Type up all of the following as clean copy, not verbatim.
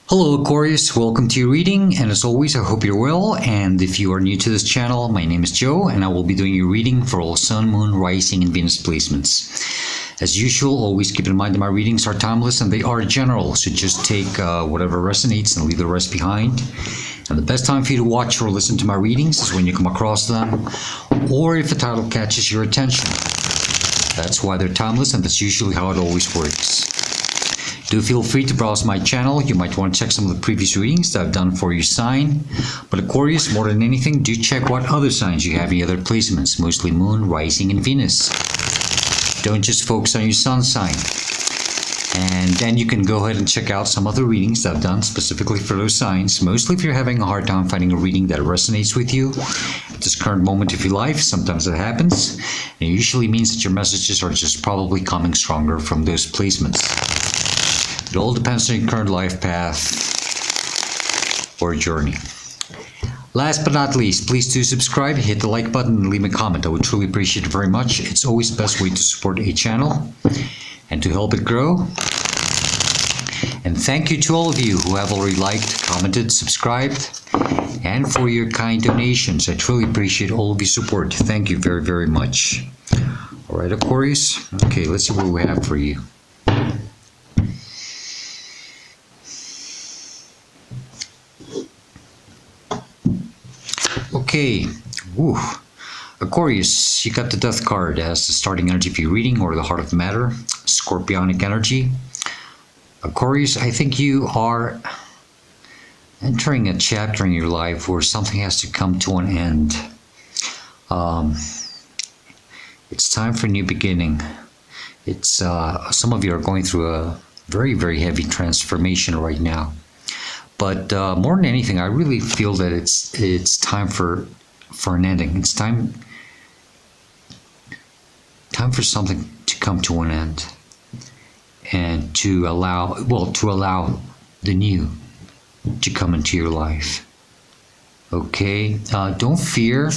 Hello Aquarius, welcome to your reading, and as always I hope you're well. And if you are new to this channel, my name is Joe and I will be doing your reading for all Sun, Moon, Rising and Venus placements. As usual, always keep in mind that my readings are timeless and they are general, so just take whatever resonates and leave the rest behind. And the best time for you to watch or listen to my readings is when you come across them, or if a title catches your attention. That's why they're timeless, and that's usually how it always works. Do feel free to browse my channel. You might want to check some of the previous readings that I've done for your sign. But Aquarius, more than anything, do check what other signs you have in other placements, mostly Moon, Rising, and Venus. Don't just focus on your sun sign. And then you can go ahead and check out some other readings that I've done specifically for those signs, mostly if you're having a hard time finding a reading that resonates with you at this current moment of your life. Sometimes it happens. And it usually means that your messages are just probably coming stronger from those placements. It all depends on your current life path or journey. Last but not least, please do subscribe, hit the like button, and leave me a comment. I would truly appreciate it very much. It's always the best way to support a channel and to help it grow. And thank you to all of you who have already liked, commented, subscribed, and for your kind donations. I truly appreciate all of your support. Thank you very, very much. All right, Aquarius. Okay, let's see what we have for you. Okay, woo. Aquarius, you got the Death card as the starting energy for your reading, or the Heart of Matter, Scorpionic energy. Aquarius, I think you are entering a chapter in your life where something has to come to an end. It's time for a new beginning. It's some of you are going through a very, very heavy transformation right now. But more than anything, I really feel that it's time for an ending. It's time for something to come to an end, and to allow the new to come into your life. Okay, don't fear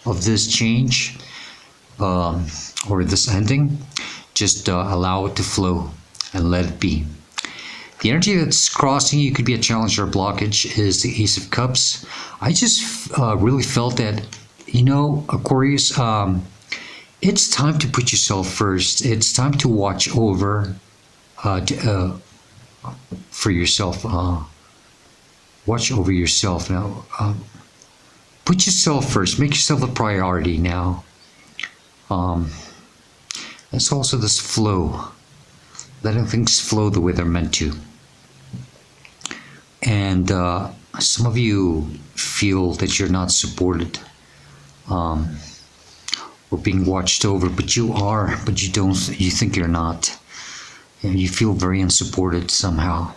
of this change or this ending. Just allow it to flow and let it be. The energy that's crossing you could be a challenge or a blockage is the Ace of Cups. I just really felt that, Aquarius, it's time to put yourself first. It's time to watch over for yourself. Watch over yourself now. Put yourself first. Make yourself a priority now. That's also this flow. Letting things flow the way they're meant to. And some of you feel that you're not supported or being watched over, but you are, but you think you're not. And you feel very unsupported somehow.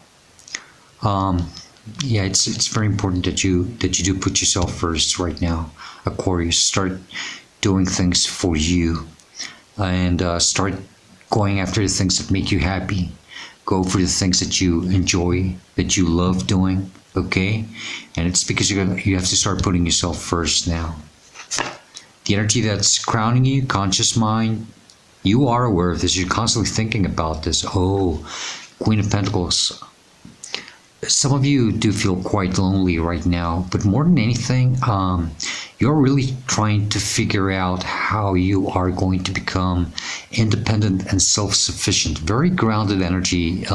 Yeah, it's very important that you do put yourself first right now, Aquarius. Start doing things for you, and start going after the things that make you happy. Go for the things that you enjoy, that you love doing, okay? And it's because you have to start putting yourself first now. The energy that's crowning you, conscious mind, you are aware of this. You're constantly thinking about this. Oh, Queen of Pentacles. Some of you do feel quite lonely right now, but more than anything, you're really trying to figure out how you are going to become independent and self-sufficient. Very grounded energy.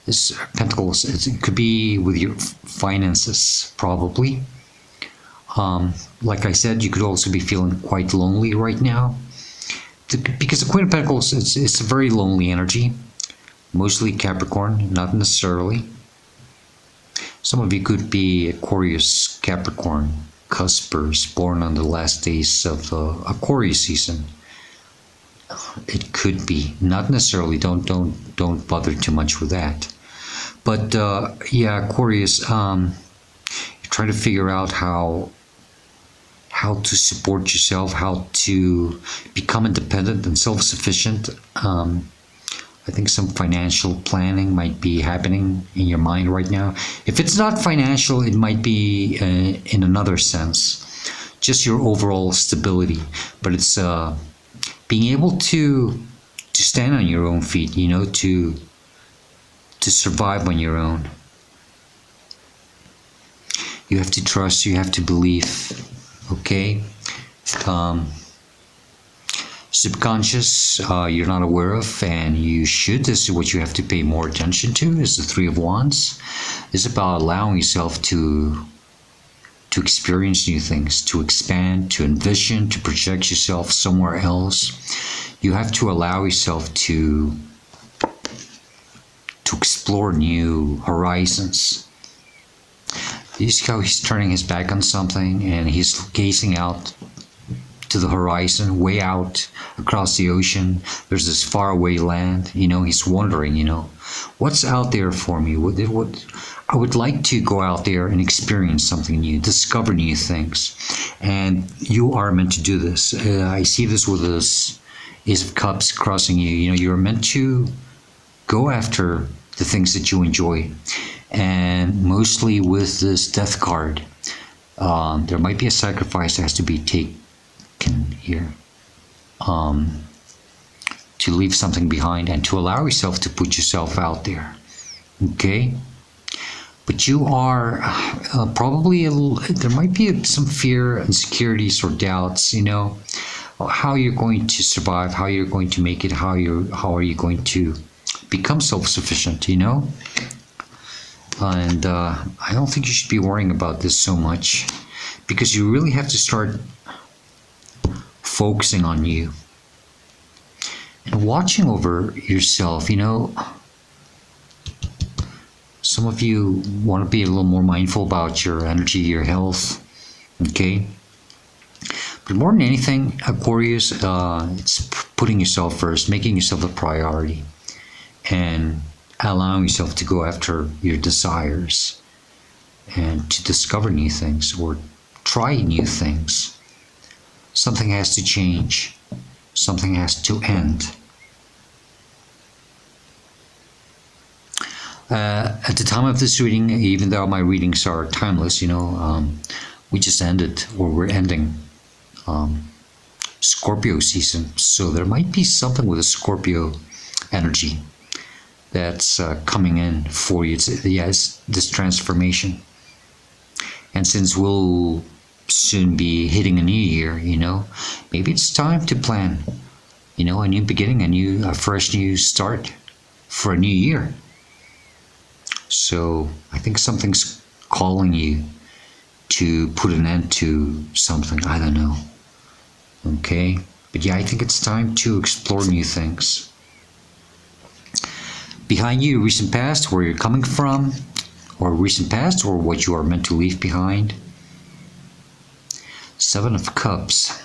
This Pentacles, it could be with your finances, probably. Like I said, you could also be feeling quite lonely right now. Because the Queen of Pentacles, it's a very lonely energy. Mostly Capricorn, not necessarily. Some of you could be Aquarius, Capricorn, cuspers, born on the last days of the Aquarius season. It could be, not necessarily. Don't bother too much with that. But yeah, Aquarius, you're trying to figure out how to support yourself, how to become independent and self-sufficient. I think some financial planning might be happening in your mind right now. If it's not financial, it might be in another sense, just your overall stability. But it's being able to stand on your own feet, to survive on your own. You have to trust, you have to believe, okay? Subconscious, you're not aware of, and you should. This is what you have to pay more attention to, is the Three of Wands. It's about allowing yourself to experience new things, to expand, to envision, to project yourself somewhere else. You have to allow yourself to explore new horizons. You see how he's turning his back on something and he's gazing out to the horizon, way out across the ocean. There's this faraway land, you know, he's wondering, you know, what's out there for me? What I would like to go out there and experience something new, discover new things. And you are meant to do this. I see this with this Ace of Cups crossing you. You know, you're meant to go after the things that you enjoy. And mostly with this Death card, there might be a sacrifice that has to be taken here, to leave something behind and to allow yourself to put yourself out there, okay? But you are probably there might be some fear, insecurities, or doubts, you know, how you're going to survive, how you're going to make it, how are you going to become self-sufficient, you know? And I don't think you should be worrying about this so much, because you really have to start focusing on you and watching over yourself. You know, some of you want to be a little more mindful about your energy, your health, okay? But more than anything, Aquarius, it's putting yourself first, making yourself a priority, and allowing yourself to go after your desires and to discover new things or try new things. Something has to change. Something has to end. At the time of this reading, even though my readings are timeless, you know, we just ended, or we're ending Scorpio season. So there might be something with a Scorpio energy that's coming in for you. It's this transformation. And since we'll soon be hitting a new year, you know, maybe it's time to plan, you know, a new beginning, a fresh new start for a new year. So I think something's calling you to put an end to something. I don't know. Okay? But yeah, I think it's time to explore new things. Behind you, recent past, where you're coming from, or recent past, or what you are meant to leave behind. Seven of Cups.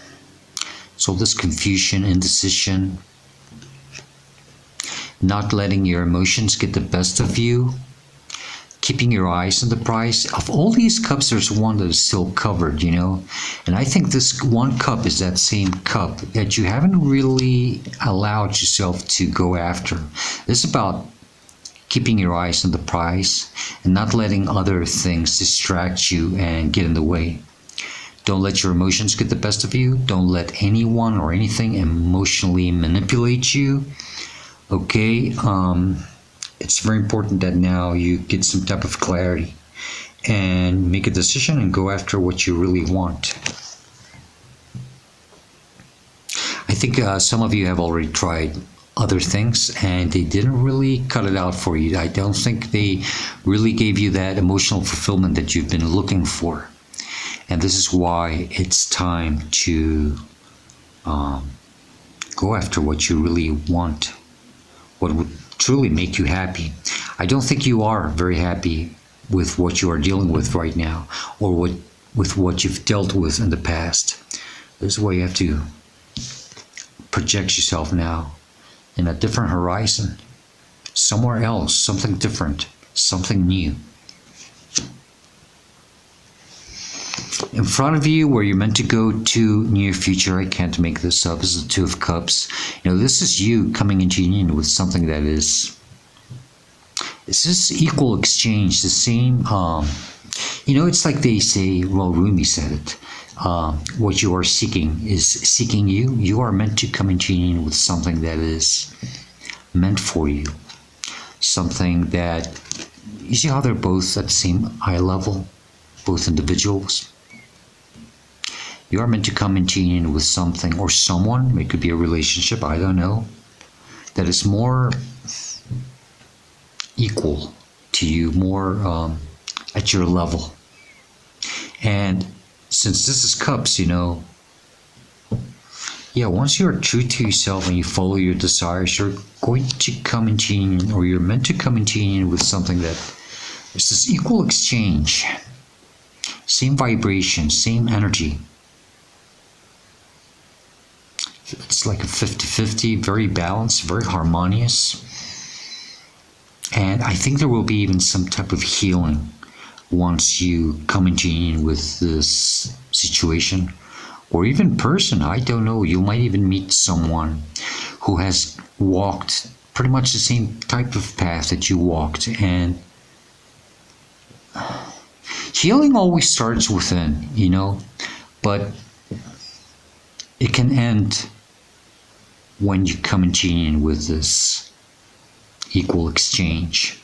So this confusion, indecision, not letting your emotions get the best of you, keeping your eyes on the prize. Of all these cups, there's one that is still covered, you know. And I think this one cup is that same cup that you haven't really allowed yourself to go after. It's about keeping your eyes on the prize and not letting other things distract you and get in the way. Don't let your emotions get the best of you. Don't let anyone or anything emotionally manipulate you. Okay? It's very important that now you get some type of clarity and make a decision and go after what you really want. I think some of you have already tried other things and they didn't really cut it out for you. I don't think they really gave you that emotional fulfillment that you've been looking for. And this is why it's time to go after what you really want, what would truly make you happy. I don't think you are very happy with what you are dealing with right now, or with what you've dealt with in the past. This is why you have to project yourself now in a different horizon, somewhere else, something different, something new. In front of you, where you're meant to go to near future, I can't make this up, is the Two of Cups. You know, this is you coming into union with something that is, it's this equal exchange, the same, you know, it's like they say, well, Rumi said it, what you are seeking is seeking you. You are meant to come into union with something that is meant for you. Something that, you see how they're both at the same eye level? both individuals. You are meant to come into union with something or someone, it could be a relationship, I don't know, that is more equal to you, more at your level. And since this is cups, you know, yeah, once you're true to yourself and you follow your desires, you're going to come into union, or you're meant to come into union with something that is this equal exchange, same vibration, same energy. It's like a 50-50, very balanced, very harmonious. And I think there will be even some type of healing once you come into union with this situation, or even person, I don't know. You might even meet someone who has walked pretty much the same type of path that you walked. And healing always starts within, you know, but it can end when you come into union with this equal exchange.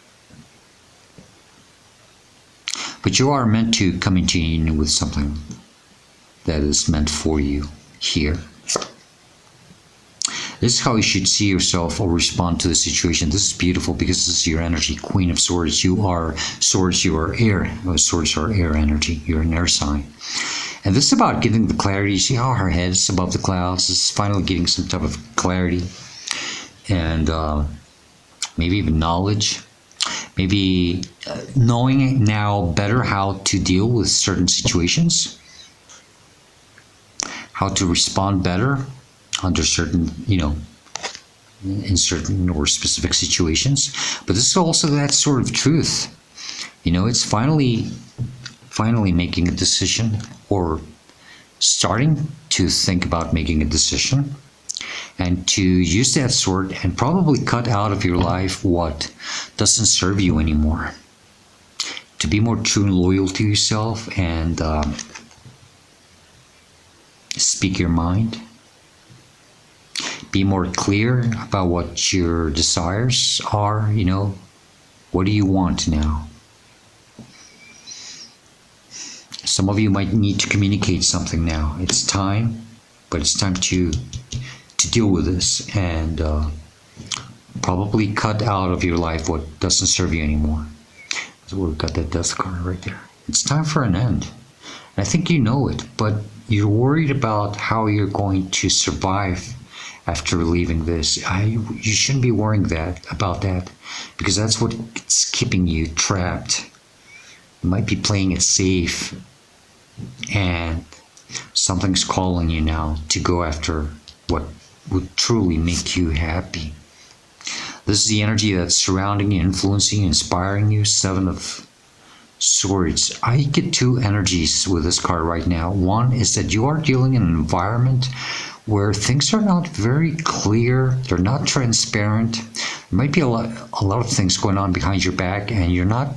But you are meant to come into union with something that is meant for you here. This is how you should see yourself or respond to the situation. This is beautiful because this is your energy, Queen of Swords. You are Swords, you are air. Swords are air energy. You're an air sign. And this is about getting the clarity. You see how her head is above the clouds? This is finally getting some type of clarity. And maybe even knowledge. Maybe knowing now better how to deal with certain situations. How to respond better under certain, you know, in certain or specific situations. But this is also that sort of truth. You know, it's finally making a decision, or starting to think about making a decision, and to use that sword and probably cut out of your life what doesn't serve you anymore. To be more true and loyal to yourself, and speak your mind. Be more clear about what your desires are, you know. What do you want now? Some of you might need to communicate something now. It's time, but it's time to deal with this, and probably cut out of your life what doesn't serve you anymore. So we've got that Death card right there. It's time for an end. And I think you know it, but you're worried about how you're going to survive after leaving this. You shouldn't be worrying about that, because that's what's keeping you trapped. You might be playing it safe, and something's calling you now to go after what would truly make you happy. This is the energy that's surrounding you, influencing you, inspiring you. Seven of Swords. I get two energies with this card right now. One is that you are dealing in an environment where things are not very clear. They're not transparent. There might be a lot of things going on behind your back, and you're not.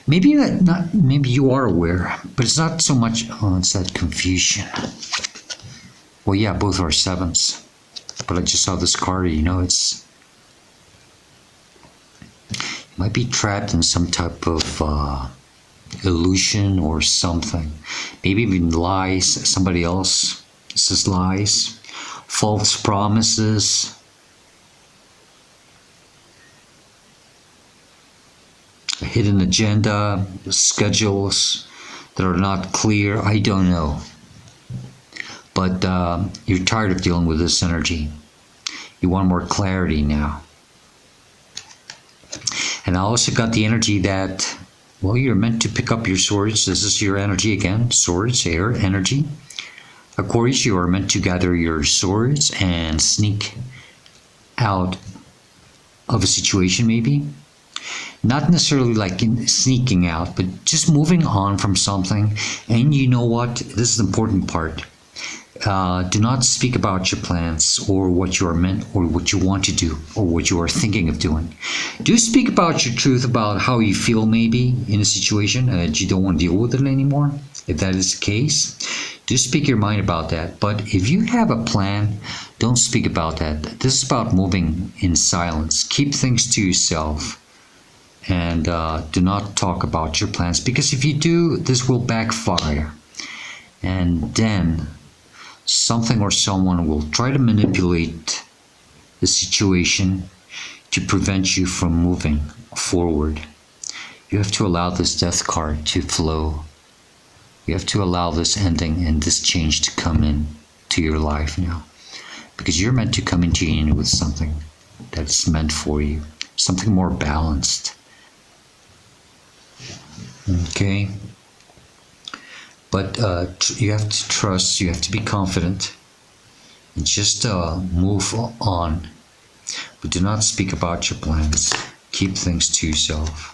Maybe you are aware, but it's not so much. Oh, it's that confusion. Well, yeah, both are sevens, but I just saw this card. You know, it's. You might be trapped in some type of illusion or something. Maybe even lies. Somebody else. This is lies. False promises. A hidden agenda. Schedules that are not clear. I don't know. But you're tired of dealing with this energy. You want more clarity now. And I also got the energy that, well, you're meant to pick up your swords. This is your energy again. Swords, air, energy. Aquarius, you are meant to gather your swords and sneak out of a situation, maybe. Not necessarily like sneaking out, but just moving on from something. And you know what? This is the important part. Do not speak about your plans or what you are meant or what you want to do or what you are thinking of doing. Do speak about your truth about how you feel maybe in a situation that you don't want to deal with it anymore. If that is the case, do speak your mind about that. But if you have a plan, don't speak about that. This is about moving in silence. Keep things to yourself. And do not talk about your plans, because if you do, this will backfire. And then something or someone will try to manipulate the situation to prevent you from moving forward. You have to allow this death card to flow. You have to allow this ending and this change to come in to your life now. Because you're meant to come into union with something that's meant for you. Something more balanced. Okay? But you have to trust, you have to be confident. And just move on. But do not speak about your plans. Keep things to yourself.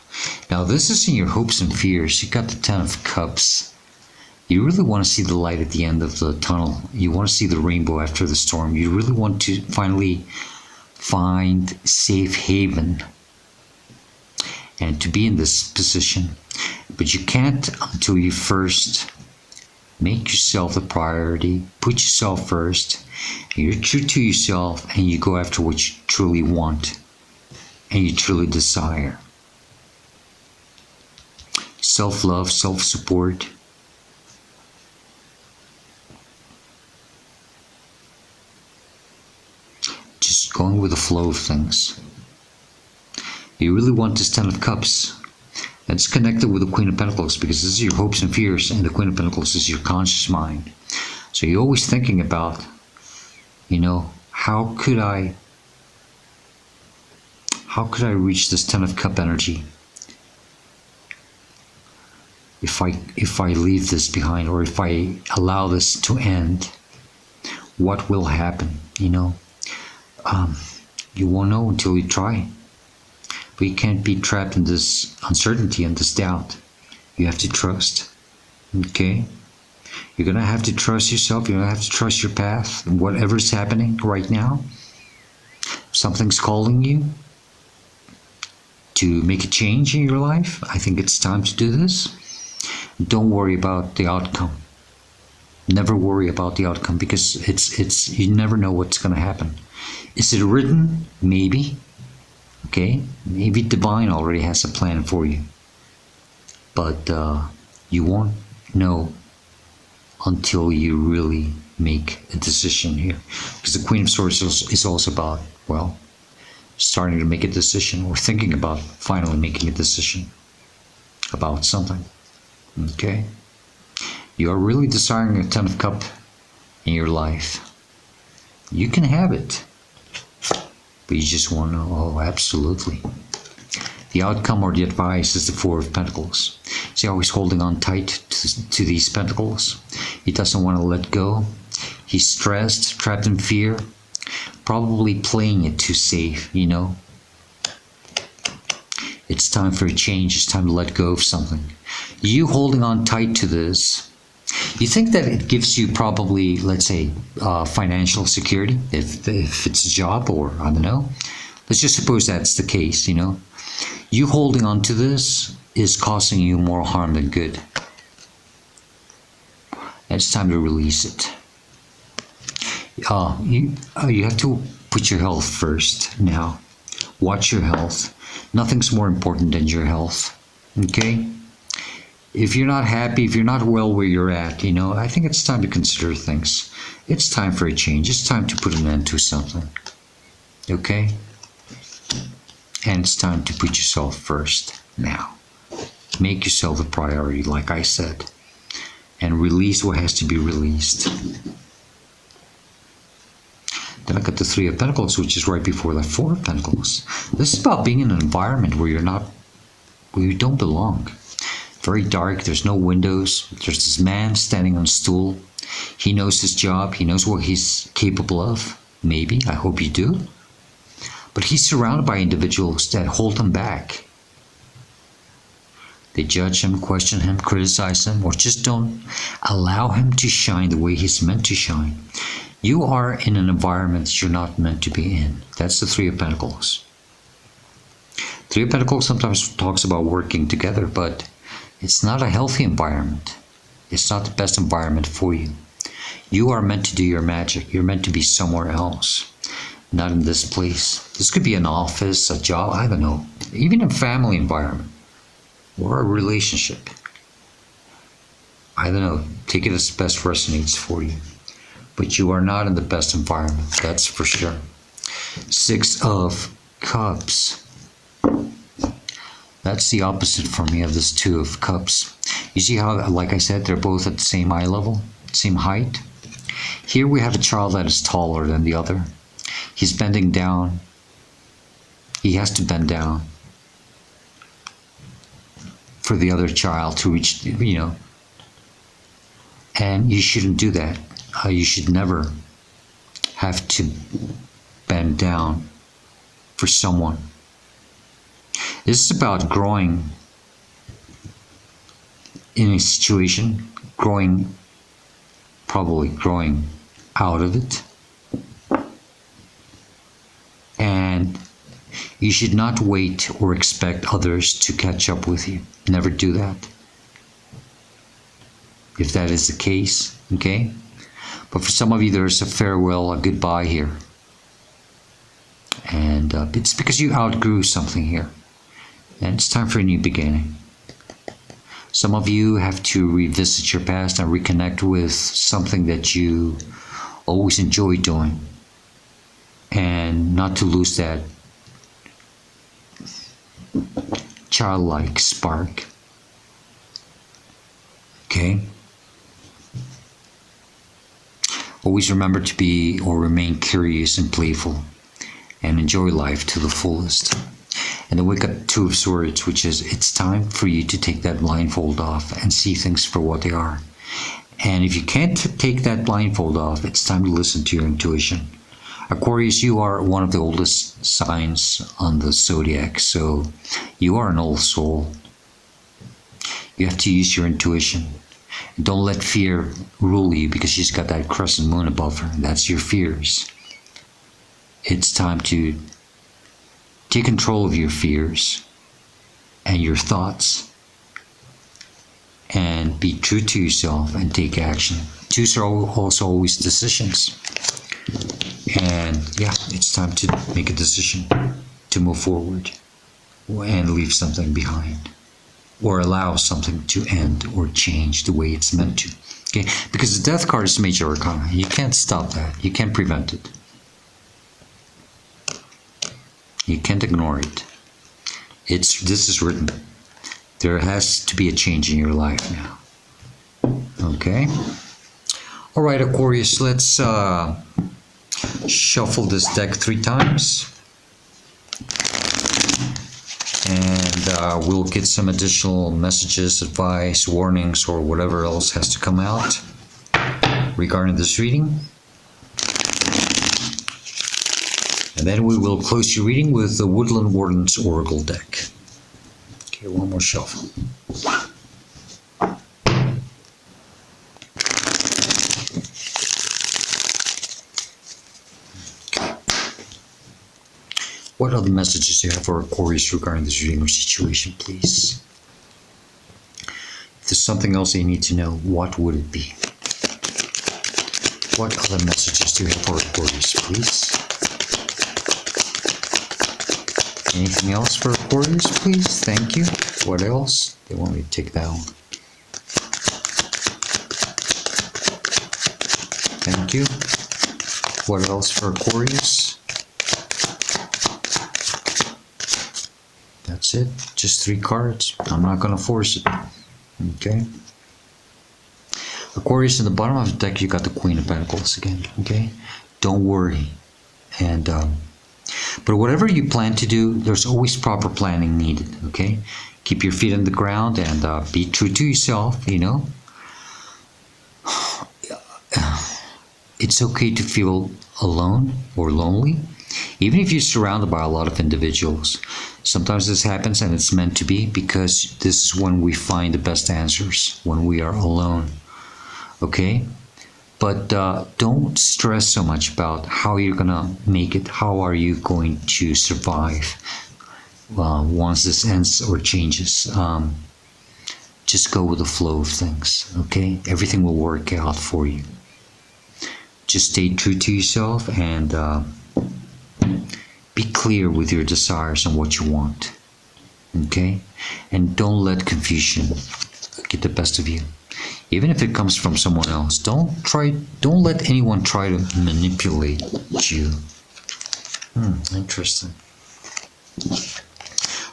Now this is in your hopes and fears. You got the Ten of Cups. You really want to see the light at the end of the tunnel. You want to see the rainbow after the storm. You really want to finally find safe haven and to be in this position. But you can't until you first make yourself the priority, put yourself first, and you're true to yourself, and you go after what you truly want and you truly desire. Self-love, self-support. Just going with the flow of things. You really want this Ten of Cups. It's connected with the Queen of Pentacles, because this is your hopes and fears, and the Queen of Pentacles is your conscious mind. So you're always thinking about, how could I reach this Ten of Cup energy if I leave this behind, or if I allow this to end? What will happen? You won't know until you try. But you can't be trapped in this uncertainty and this doubt. You have to trust. Okay? You're going to have to trust yourself. You're going to have to trust your path. Whatever's happening right now, something's calling you to make a change in your life. I think it's time to do this. Don't worry about the outcome. Never worry about the outcome, because it's you never know what's going to happen. Is it written? Maybe. Okay, maybe divine already has a plan for you, but you won't know until you really make a decision here, because the Queen of Swords is also about, starting to make a decision, or thinking about finally making a decision about something. Okay, you are really desiring a Ten of Cups in your life. You can have it. But you just want to know, absolutely. The outcome or the advice is the Four of Pentacles. Is he always holding on tight to these pentacles? He doesn't want to let go. He's stressed, trapped in fear, probably playing it too safe, It's time for a change. It's time to let go of something. You holding on tight to this, you think that it gives you probably, let's say, financial security, if it's a job, or I don't know. Let's just suppose that's the case, You holding on to this is causing you more harm than good. And it's time to release it. You have to put your health first now. Watch your health. Nothing's more important than your health. Okay? If you're not happy, if you're not well where you're at, I think it's time to consider things. It's time for a change. It's time to put an end to something. Okay? And it's time to put yourself first now. Make yourself a priority, like I said. And release what has to be released. Then I got the Three of Pentacles, which is right before the Four of Pentacles. This is about being in an environment where you don't belong. Very dark, there's no windows. There's this man standing on a stool. He knows his job. He knows what he's capable of. Maybe, I hope you do. But he's surrounded by individuals that hold him back. They judge him, question him, criticize him, or just don't allow him to shine the way he's meant to shine. You are in an environment that you're not meant to be in. That's the Three of Pentacles. Three of Pentacles sometimes talks about working together, but it's not a healthy environment. It's not the best environment for you. You are meant to do your magic. You're meant to be somewhere else, not in this place. This could be an office, a job, I don't know. even a family environment or a relationship. I don't know, take it as best resonates for you. But you are not in the best environment, that's for sure. 6 of Cups. That's the opposite for me of this 2 of Cups. You see how, like I said, they're both at the same eye level, same height? Here we have a child that is taller than the other. He's bending down. He has to bend down for the other child to reach, and you shouldn't do that. You should never have to bend down for someone. This is about growing in a situation, probably growing out of it. And you should not wait or expect others to catch up with you. Never do that. If that is the case, okay? But for some of you, there's a farewell, a goodbye here. And it's because you outgrew something here. And it's time for a new beginning. Some of you have to revisit your past and reconnect with something that you always enjoyed doing. And not to lose that childlike spark. Okay? Always remember to be or remain curious and playful and enjoy life to the fullest. And then we got 2 of Swords, which is it's time for you to take that blindfold off and see things for what they are. And if you can't take that blindfold off, it's time to listen to your intuition. Aquarius, you are one of the oldest signs on the Zodiac, so you are an old soul. You have to use your intuition. Don't let fear rule you because she's got that crescent moon above her. That's your fears. It's time to take control of your fears and your thoughts and be true to yourself and take action. Twos are also always decisions. And yeah, it's time to make a decision to move forward and leave something behind, or allow something to end or change the way it's meant to. Okay? Because the Death card is major arcana. You can't stop that. You can't prevent it. You can't ignore it. This is written. There has to be a change in your life now. Okay? All right, Aquarius, let's shuffle this deck 3 times. And we'll get some additional messages, advice, warnings, or whatever else has to come out regarding this reading. And then we will close your reading with the Woodland Warden's Oracle deck. Okay, one more shuffle. Okay. What other messages do you have for Aquarius regarding this reading or situation, please? If there's something else you need to know, what would it be? What other messages do you have for Aquarius, please? Anything else for Aquarius, please? Thank you. What else? They want me to take that one. Thank you. What else for Aquarius? That's it. Just 3 cards. I'm not going to force it. Okay. Aquarius, in the bottom of the deck, you got the Queen of Pentacles again. Okay. Don't worry. And but whatever you plan to do, there's always proper planning needed, okay? Keep your feet on the ground and be true to yourself, you know? It's okay to feel alone or lonely, even if you're surrounded by a lot of individuals. Sometimes this happens and it's meant to be, because this is when we find the best answers, when we are alone, okay? But don't stress so much about how you're going to make it. How are you going to survive once this ends or changes? Just go with the flow of things, okay? Everything will work out for you. Just stay true to yourself and be clear with your desires and what you want. Okay? And don't let confusion get the best of you. Even if it comes from someone else, don't let anyone try to manipulate you. Interesting.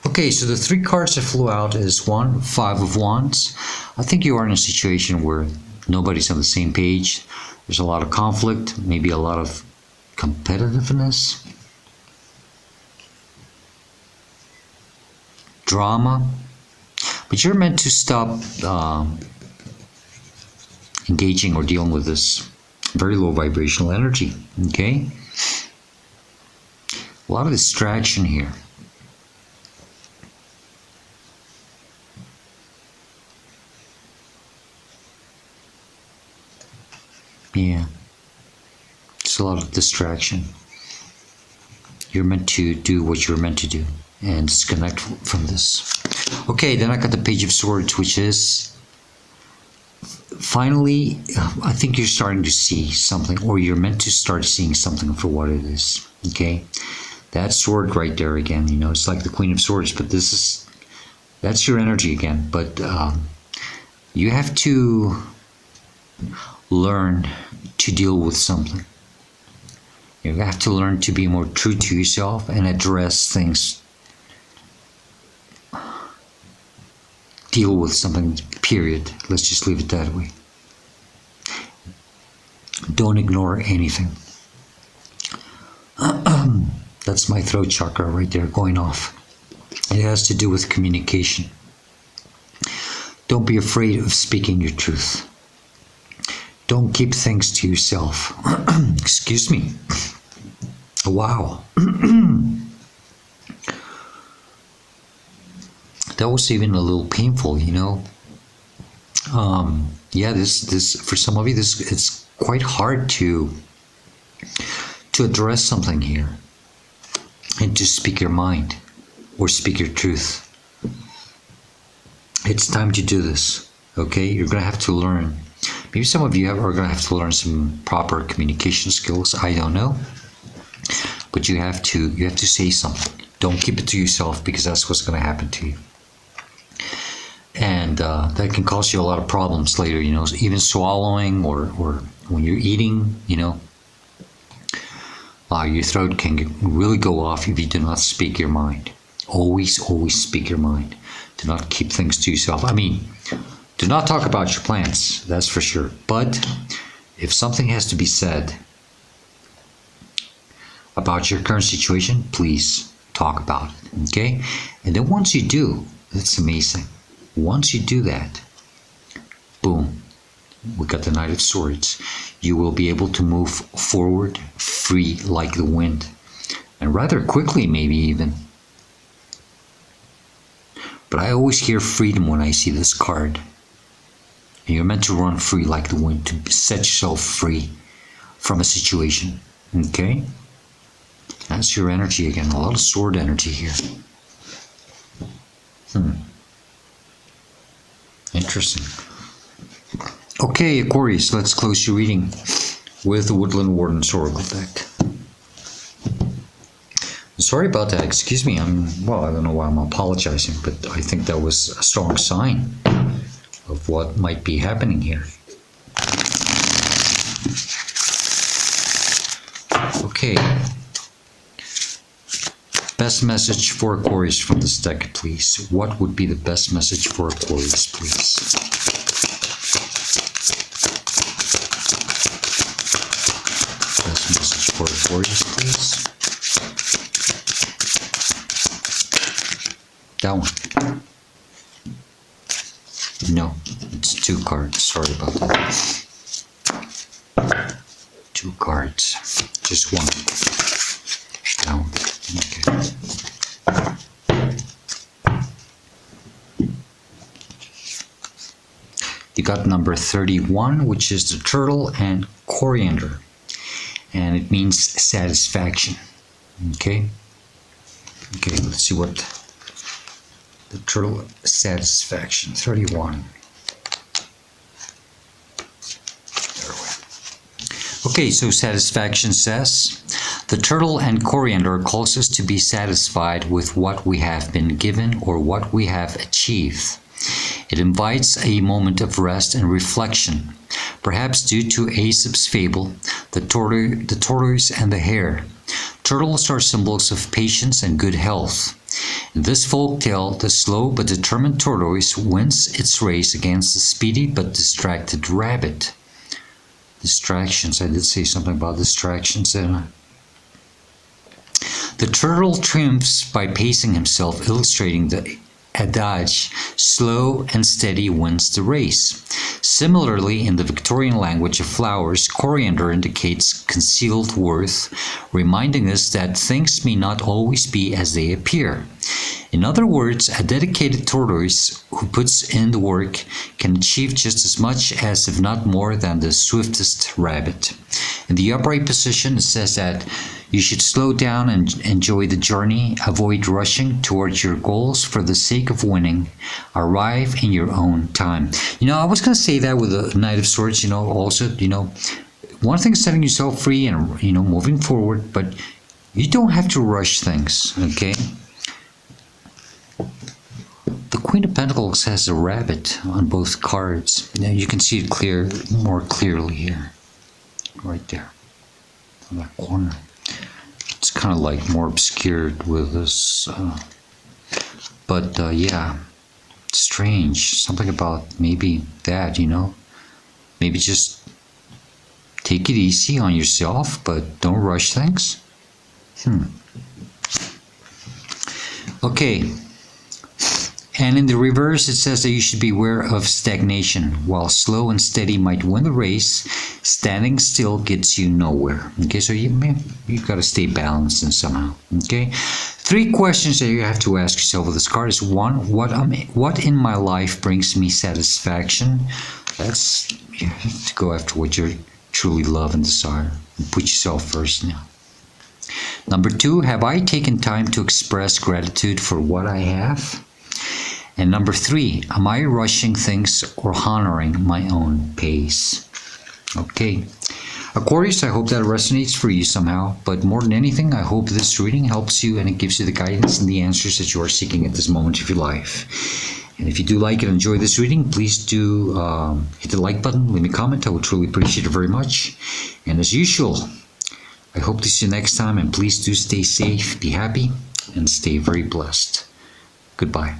Okay, so the 3 cards that flew out is 1, 5 of Wands. I think you are in a situation where nobody's on the same page. There's a lot of conflict, maybe a lot of competitiveness, drama, but you're meant to stop engaging or dealing with this very low vibrational energy. Okay, a lot of distraction here. Yeah, it's a lot of distraction. You're meant to do what you're meant to do and disconnect from this. Okay, then I got the Page of Swords, which is finally, I think you're starting to see something, or you're meant to start seeing something for what it is. Okay, that sword right there again, you know, it's like the Queen of Swords, but that's your energy again. But you have to learn to deal with something. You have to learn to be more true to yourself and address things. Deal with something, period. Let's just leave it that way. Don't ignore anything. That's my throat chakra right there going off. It has to do with communication. Don't be afraid of speaking your truth. Don't keep things to yourself. Excuse me. Wow. That was even a little painful, you know. Yeah, this for some of you, it's quite hard to address something here and to speak your mind or speak your truth. It's time to do this. Okay, you're gonna have to learn. Maybe some of you are gonna have to learn some proper communication skills. I don't know, but you have to say something. Don't keep it to yourself, because that's what's gonna happen to you. And that can cause you a lot of problems later, you know, even swallowing or when you're eating, you know, your throat can really go off if you do not speak your mind. Always speak your mind. Do not keep things to yourself. I mean, do not talk about your plans, that's for sure. But if something has to be said about your current situation, please talk about it, okay? And then once you do, that's amazing. Once you do that, boom, we got the Knight of Swords. You will be able to move forward free like the wind, and rather quickly, maybe even. But I always hear freedom when I see this card. And you're meant to run free like the wind, to set yourself free from a situation, okay? That's your energy again, a lot of sword energy here. Interesting. Okay, Aquarius, let's close your reading with the Woodland Warden's Oracle deck. Sorry about that, excuse me. I don't know why I'm apologizing, but I think that was a strong sign of what might be happening here. Okay. Best message for Aquarius from this deck, please. What would be the best message for Aquarius, please? Best message for Aquarius, please. That one. No, it's 2 cards. Sorry about that. 2 cards. Just one. That one. Okay. You got number 31, which is the turtle, and coriander. And it means satisfaction. Okay? Okay, let's see what the turtle satisfaction. 31. Okay, so satisfaction says, The turtle and coriander calls us to be satisfied with what we have been given or what we have achieved. It invites a moment of rest and reflection, perhaps due to Aesop's fable, the tortoise and the hare. Turtles are symbols of patience and good health. In this folk tale, the slow but determined tortoise wins its race against the speedy but distracted rabbit. Distractions, I did say something about distractions there. The turtle triumphs by pacing himself, illustrating the adage, slow and steady wins the race. Similarly, in the Victorian language of flowers, coriander indicates concealed worth, reminding us that things may not always be as they appear. In other words, a dedicated tortoise who puts in the work can achieve just as much as, if not more, than the swiftest rabbit. In the upright position, it says that you should slow down and enjoy the journey, avoid rushing towards your goals for the sake of winning, arrive in your own time. I was going to say that with the Knight of Swords, also, one thing is setting yourself free and, moving forward, but you don't have to rush things, okay? The Queen of Pentacles has a rabbit on both cards. Now you can see it more clearly here, right there, in that corner. It's kind of like more obscured with this, but yeah, strange. Something about maybe that, maybe just take it easy on yourself, but don't rush things. Okay. And in the reverse, it says that you should beware of stagnation. While slow and steady might win the race, standing still gets you nowhere. Okay, so you've got to stay balanced and somehow. Okay, 3 questions that you have to ask yourself with this card is: 1, what in my life brings me satisfaction? You have to go after what you truly love and desire, and put yourself first now. Number 2, have I taken time to express gratitude for what I have? And number 3, am I rushing things or honoring my own pace? Okay. Aquarius, I hope that resonates for you somehow, but more than anything, I hope this reading helps you and it gives you the guidance and the answers that you are seeking at this moment of your life. And if you do like and enjoy this reading, please do hit the like button, leave me a comment. I would truly appreciate it very much. And as usual, I hope to see you next time, and please do stay safe, be happy, and stay very blessed. Goodbye.